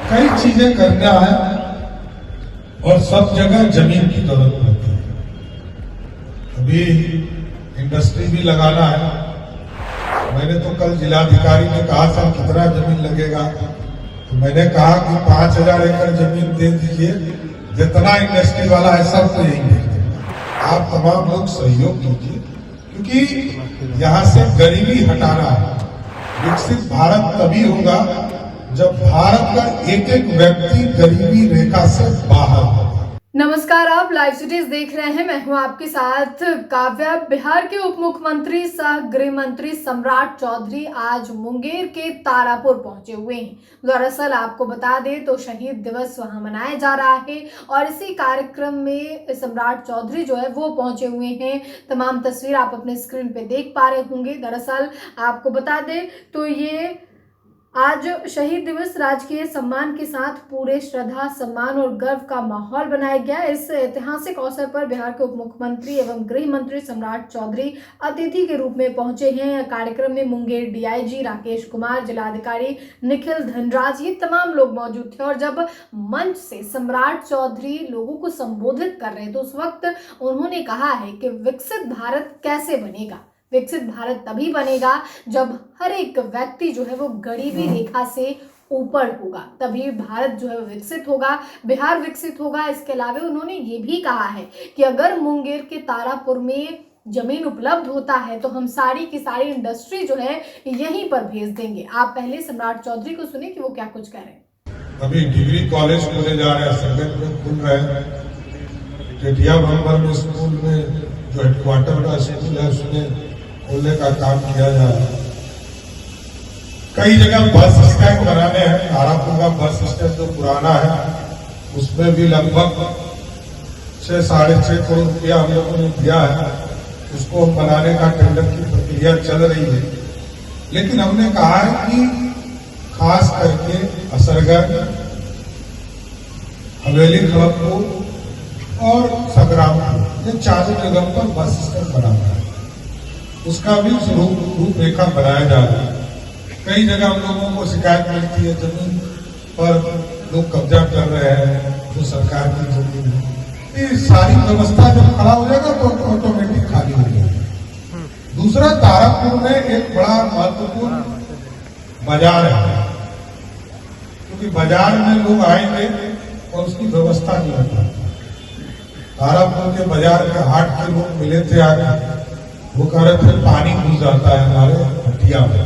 कई चीजें करना है और सब जगह जमीन की जरूरत पड़ती है। अभी इंडस्ट्री भी लगाना है। मैंने तो कल जिलाधिकारी ने कहा था कितना जमीन लगेगा, तो मैंने कहा कि 5,000 एकड़ जमीन दे दीजिए, जितना इंडस्ट्री वाला है सबको यही दे दीजिए। आप तमाम लोग सहयोग कीजिए, क्योंकि यहाँ से गरीबी हटाना है। विकसित भारत तभी होगा जब भारत का एक एक व्यक्ति गरीबी रेखा से बाहर होगा। नमस्कार, आप लाइव सिटीज देख रहे हैं। मैं हूं आपके साथ काव्या। बिहार के उप मुख्यमंत्री सह गृह मंत्री सम्राट चौधरी आज मुंगेर के तारापुर पहुंचे हुए हैं। दरअसल आपको बता दें तो शहीद दिवस वहां मनाया जा रहा है और इसी कार्यक्रम में सम्राट चौधरी जो है वो पहुंचे हुए हैं। तमाम तस्वीर आप अपने स्क्रीन पे देख पा रहे होंगे। दरअसल आपको बता दें तो ये आज शहीद दिवस राजकीय सम्मान के साथ पूरे श्रद्धा, सम्मान और गर्व का माहौल बनाया गया। इस ऐतिहासिक अवसर पर बिहार के उप मुख्यमंत्री एवं गृह मंत्री सम्राट चौधरी अतिथि के रूप में पहुंचे हैं। कार्यक्रम में मुंगेर डीआईजी राकेश कुमार, जिलाधिकारी निखिल धनराज, ये तमाम लोग मौजूद थे। और जब मंच से सम्राट चौधरी लोगों को संबोधित कर रहे थे, उस वक्त उन्होंने कहा है कि विकसित भारत कैसे बनेगा। विकसित भारत तभी बनेगा जब हर एक व्यक्ति जो है वो गरीबी रेखा से ऊपर होगा, तभी भारत जो है विकसित होगा, बिहार विकसित होगा। इसके अलावा उन्होंने ये भी कहा है कि अगर मुंगेर के तारापुर में जमीन उपलब्ध होता है तो हम सारी की सारी इंडस्ट्री जो है यहीं पर भेज देंगे। आप पहले सम्राट चौधरी को सुने कि वो क्या कुछ कह रहे हैं। अभी डिग्री कॉलेज खोले जा रहे हैं, संगत में खुल रहे हैं। टेटिया भंबर में स्कूल में जो हेडक्वार्टर का स्कूल है उसमें खोलने का काम किया जा रहा है। कई जगह बस स्टैंड बनाने हैं। तारापुर का बस स्टैंड जो पुराना है उसमें भी लगभग 6-6.5 करोड़ रुपया हम लोगों ने दिया है। उसको बनाने का टेंडर की प्रक्रिया चल रही है। लेकिन हमने कहा है कि खास करके असरगढ़, हवेली, खड़गपुर और संग्रामपुर, ये चारों जगह पर बस स्टैंड बनाना है। उसका भी रूपरेखा बनाया जा रहा है। कई जगह हम लोगों को शिकायत मिलती है जमीन पर लोग कब्जा कर रहे हैं, जो सरकार की जमीन है। ये सारी व्यवस्था जब खड़ा हो जाएगा तो ऑटोमेटिक खाली हो जाएगा। दूसरा, तारापुर में एक बड़ा महत्वपूर्ण बाजार है, क्योंकि बाजार में लोग आएंगे और उसकी व्यवस्था नहीं होती। तारापुर के बाजार के हाट के लोग मिले थे आगे, वो कह रहे थे पानी घुस जाता है हमारे हटिया में।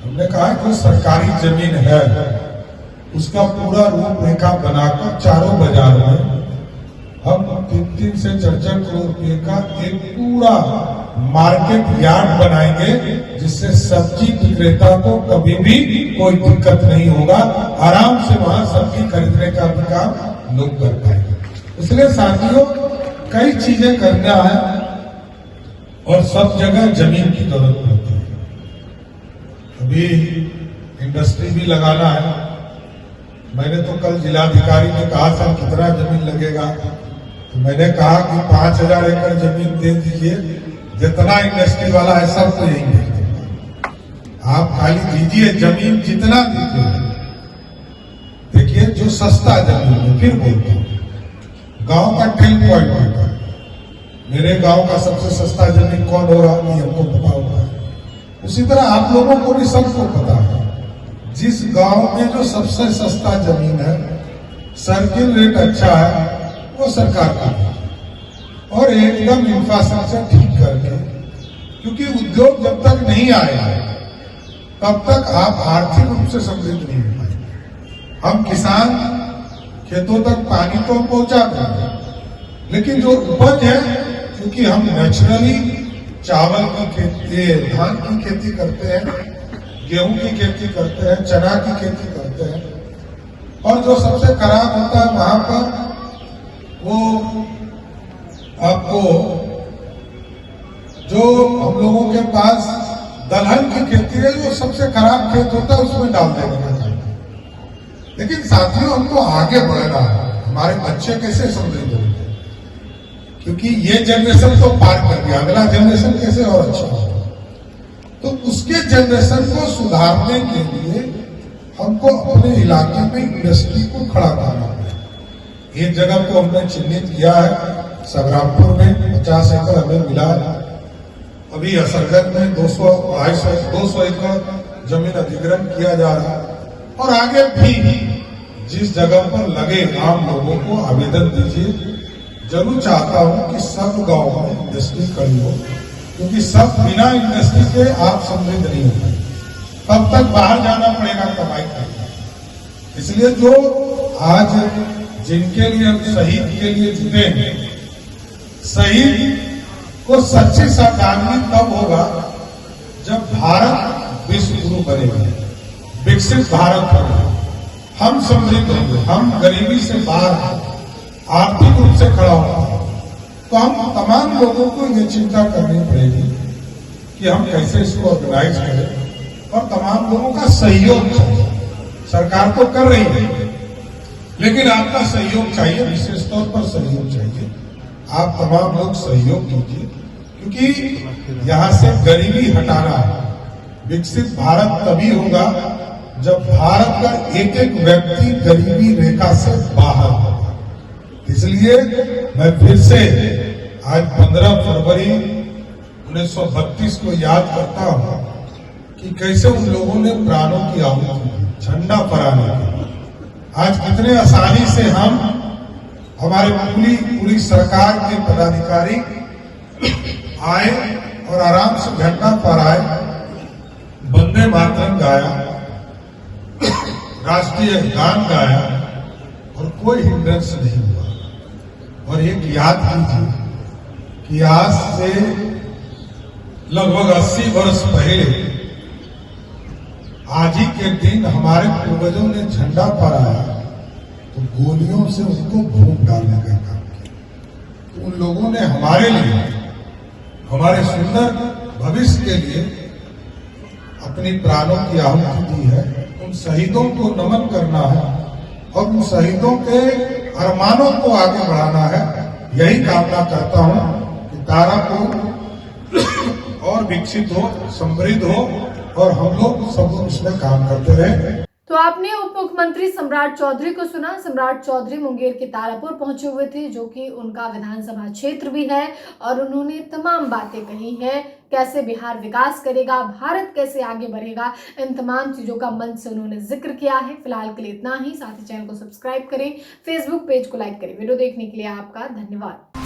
हमने कहा कि सरकारी जमीन है, उसका पूरा रूपरेखा बनाकर चारों बाजार में हम 3 से 4 करोड़ रुपए का एक पूरा मार्केट यार्ड बनाएंगे, जिससे सब्जी विक्रेता को कभी भी कोई दिक्कत नहीं होगा। आराम से वहां सब्जी खरीदने का भी काम लोग कर पाएंगे। इसलिए साथियों, कई चीजें करना है और सब जगह जमीन की जरूरत पड़ती है। अभी इंडस्ट्री भी लगाना है। मैंने तो कल जिलाधिकारी ने कहा था कितना जमीन लगेगा, तो मैंने कहा कि 5,000 एकड़ जमीन दे दीजिए, जितना इंडस्ट्री वाला है सबको यही दे दीजिए। आप खाली दीजिए जमीन, जितना दीजिए। देखिए, जो सस्ता जमीन है, फिर बोलता हूं, गांव का 10 पॉइंट होता है। मेरे गांव का सबसे सस्ता जमीन कौन हो रहा है हमको पता होता है। उसी तरह आप लोगों को भी सबको पता है। जिस गांव में जो सबसे सस्ता जमीन है, सर्किल रेट अच्छा है, वो सरकार का है। और एकदम इंफ्रास्ट्रक्चर ठीक करके, क्योंकि उद्योग जब तक नहीं आएगा तब तक आप आर्थिक रूप से समृद्ध नहीं हो पाएंगे। हम किसान खेतों तक पानी तो पहुंचा देंगे, लेकिन जो उपज है, क्योंकि हम नेचुरली चावल की खेती, धान की खेती करते हैं, गेहूं की खेती करते हैं, चना की खेती करते हैं, और जो सबसे खराब होता है वहां पर वो आपको जो हम लोगों के पास दलहन की खेती है, जो सबसे खराब खेत होता है उसमें डाल देने का चाहिए। लेकिन साथियों, हमको आगे बढ़ना है। हमारे बच्चे कैसे समृद्ध होंगे, क्योंकि ये जनरेशन तो पार कर गया, अगला जनरेशन कैसे और अच्छा हो। तो उसके जनरेशन को सुधारने के लिए हमको अपने इलाके में इंडस्ट्री को खड़ा करना है। एक जगह को हमने चिन्हित किया है, संग्रामपुर में 50 एकड़ हमें मिला है। अभी असरगंज में 200 एकड़ जमीन अधिग्रहण किया जा रहा है। और आगे भी जिस जगह पर लगे आम लोगों को आवेदन दीजिए। जरूर चाहता हूं कि सब गांव में इंडस्ट्री खड़ी हो, क्योंकि सब बिना इंडस्ट्री के आप समृद्ध नहीं होंगे। तब तक बाहर जाना पड़ेगा कमाई करना। इसलिए जो आज जिनके लिए हम शहीद के लिए जुटे हैं, शहीद को सच्ची श्रद्धांजलि तब होगा जब भारत विश्व गुरु बनेगा, विकसित भारत होगा, हम समृद्ध होंगे, हम गरीबी से बाहर आर्थिक रूप से खड़ा होगा। तो हम तमाम लोगों को ये चिंता करनी पड़ेगी कि हम कैसे इसको ऑर्गेनाइज करें और तमाम लोगों का सहयोग चाहिए। सरकार तो कर रही है, लेकिन आपका सहयोग चाहिए, विशेष तौर पर सहयोग चाहिए। आप तमाम लोग सहयोग कीजिए, क्योंकि यहाँ से गरीबी हटाना है। विकसित भारत तभी होगा जब भारत का एक एक व्यक्ति गरीबी रेखा से बाहर होगा। इसलिए मैं फिर से आज 15 फरवरी 1932 को याद करता हूं कि कैसे उन लोगों ने प्राणों की आहुति दी झंडा फहराने के। आज कितने आसानी से हम हमारे पूरी सरकार के पदाधिकारी आए और आराम से झंडा फहराए, वंदे मातरम गाया, राष्ट्रीय गान गाया और कोई हिंड्रेंस नहीं हुआ। और एक याद कीजिए कि आज से लगभग 80 वर्ष पहले आज ही के दिन हमारे पूर्वजों ने झंडा फहराया तो गोलियों से उनको भूख डालने का काम किया। तो उन लोगों ने हमारे लिए, हमारे सुंदर भविष्य के लिए अपनी प्राणों की आहुति दी है। उन शहीदों को नमन करना है और उन शहीदों के अरमानों को आगे बढ़ाना है। यही कामना करता हूं कि तारापुर और विकसित हो, समृद्ध हो और हम लोग सब लोग इसमें काम करते रहे। तो आपने उप मुख्यमंत्री सम्राट चौधरी को सुना। सम्राट चौधरी मुंगेर के तारापुर पहुंचे हुए थे, जो कि उनका विधानसभा क्षेत्र भी है, और उन्होंने तमाम बातें कही हैं, कैसे बिहार विकास करेगा, भारत कैसे आगे बढ़ेगा, इन तमाम चीजों का मन से उन्होंने जिक्र किया है। फिलहाल के लिए इतना ही। साथ ही चैनल को सब्सक्राइब करें, फेसबुक पेज को लाइक करें। वीडियो देखने के लिए आपका धन्यवाद।